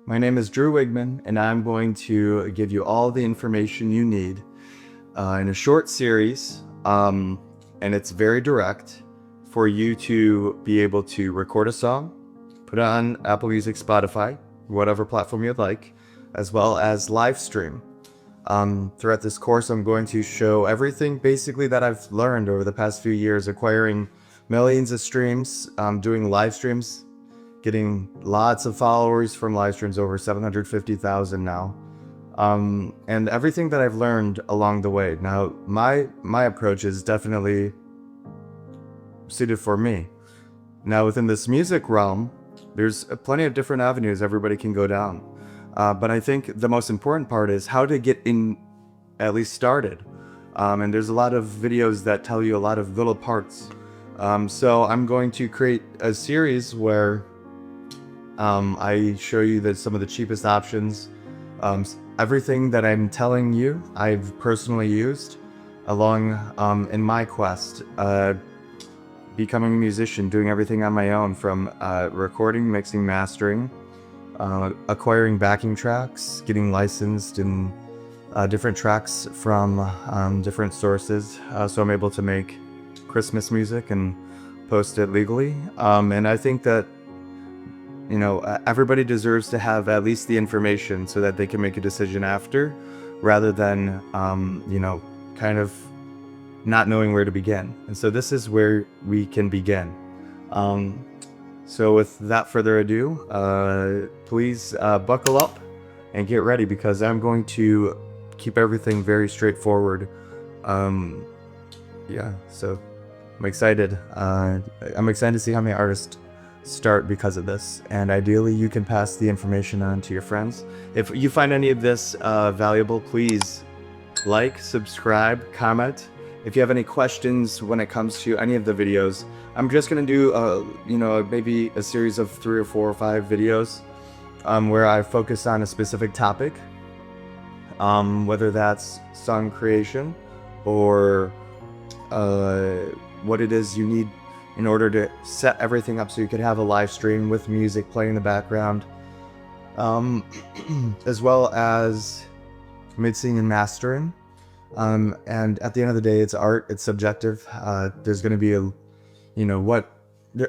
My name is Drew Wigman, and I'm going to give you all the information you need in a short series, and it's very direct for you to be able to record a song, put it on Apple Music, Spotify, whatever platform you'd like, as well as live stream. Throughout this course, I'm going to show everything basically that I've learned over the past few years, acquiring millions of streams, doing live streams, getting lots of followers from live streams, over 750,000 now. And everything that I've learned along the way. Now, my approach is definitely suited for me. Now, within this music realm, there's plenty of different avenues everybody can go down. But I think the most important part is how to get in, at least started. And there's a lot of videos that tell you a lot of little parts. So I'm going to create a series where I show you that some of the cheapest options. Everything that I'm telling you, I've personally used along in my quest, becoming a musician, doing everything on my own, from recording, mixing, mastering, acquiring backing tracks, getting licensed in different tracks from different sources, so I'm able to make Christmas music and post it legally. And I think that everybody deserves to have at least the information so that they can make a decision after, rather than kind of not knowing where to begin. And so this is where we can begin. So without further ado, please buckle up and get ready, because I'm going to keep everything very straightforward. Yeah, so I'm excited. I'm excited to see how many artists start because of this, and ideally you can pass the information on to your friends. If you find any of this valuable, please like, subscribe, comment. If you have any questions when it comes to any of the videos, I'm just gonna do maybe a series of 3 or 4 or 5 videos where I focus on a specific topic, whether that's song creation or what it is you need in order to set everything up so you could have a live stream with music playing in the background, as well as mixing and mastering. And at the end of the day, it's art, it's subjective. There's going to be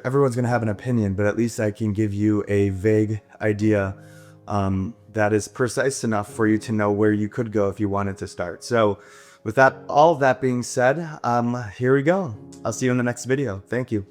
everyone's going to have an opinion, but at least I can give you a vague idea that is precise enough for you to know where you could go if you wanted to start. So with that, all of that being said, here we go. I'll see you in the next video. Thank you.